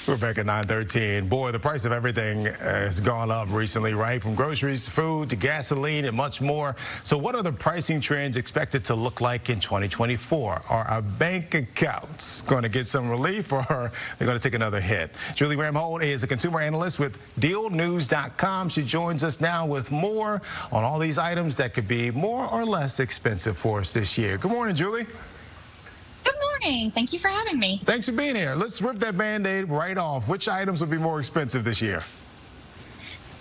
We're back at 9:13. Boy, the price of everything has gone up recently, right? From groceries to food to gasoline and much more. So what are the pricing trends expected to look like in 2024? Are our bank accounts going to get some relief, or are they going to take another hit? Julie Ramhold is a consumer analyst with DealNews.com. She joins us now with more on all these items that could be more or less expensive for us this year. Good morning, Julie. Good morning. Thank you for having me. Thanks for being here. Let's rip that Band-Aid right off. Which items will be more expensive this year?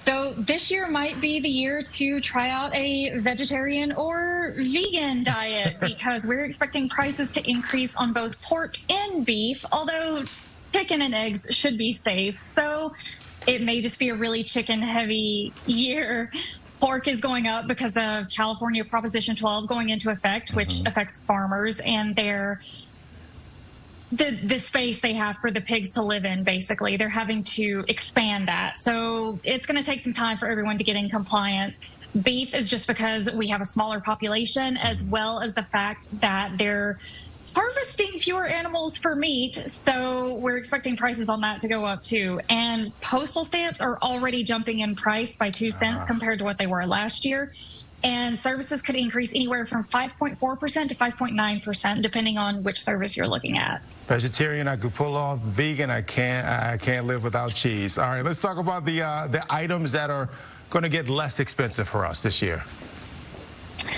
So this year might be the year to try out a vegetarian or vegan diet because we're expecting prices to increase on both pork and beef, although chicken and eggs should be safe. So it may just be a really chicken-heavy year. Pork is going up because of California Proposition 12 going into effect, which affects farmers and the space they have for the pigs to live in, basically. They're having to expand that. So it's going to take some time for everyone to get in compliance. Beef is just because we have a smaller population, as well as the fact that they're harvesting fewer animals for meat, so we're expecting prices on that to go up too. And postal stamps are already jumping in price by 2 cents compared to what they were last year. And services could increase anywhere from 5.4% to 5.9%, depending on which service you're looking at. Vegetarian, I could pull off. Vegan, I can't live without cheese. All right, let's talk about the items that are going to get less expensive for us this year.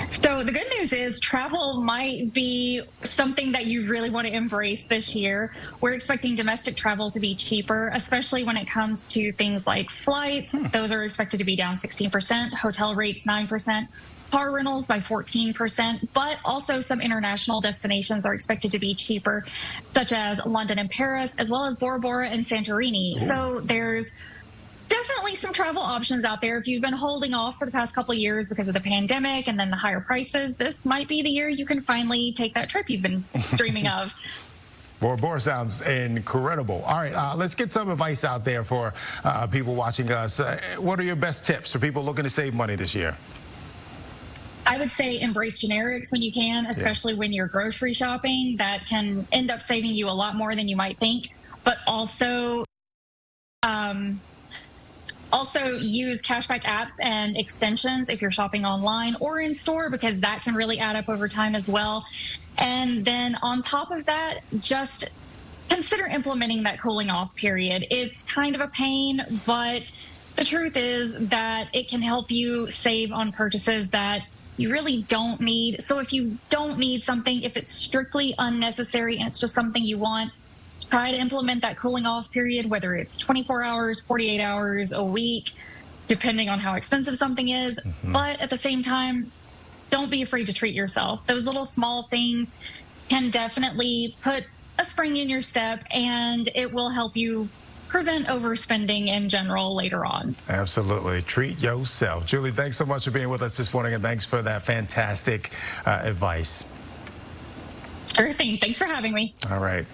So the good news is travel might be something that you really want to embrace this year. We're expecting domestic travel to be cheaper, especially when it comes to things like flights. Those are expected to be down 16%, hotel rates 9%, car rentals by 14%, but also some international destinations are expected to be cheaper, such as London and Paris, as well as Bora Bora and Santorini. So there's definitely some travel options out there. If you've been holding off for the past couple of years because of the pandemic and then the higher prices, this might be the year you can finally take that trip you've been dreaming of. Bora Bora sounds incredible. All right, let's get some advice out there for people watching us. What are your best tips for people looking to save money this year? I would say embrace generics when you can, especially when you're grocery shopping. That can end up saving you a lot more than you might think, but also use cashback apps and extensions if you're shopping online or in store, because that can really add up over time as well. And then on top of that, just consider implementing that cooling off period. It's kind of a pain, but the truth is that it can help you save on purchases that you really don't need. So if you don't need something, if it's strictly unnecessary and it's just something you want, try to implement that cooling off period, whether it's 24 hours, 48 hours, a week, depending on how expensive something is. But at the same time, don't be afraid to treat yourself. Those little small things can definitely put a spring in your step, and it will help you prevent overspending in general later on. Absolutely. Treat yourself. Julie, thanks so much for being with us this morning, and thanks for that fantastic advice. Sure thing. Thanks for having me. All right.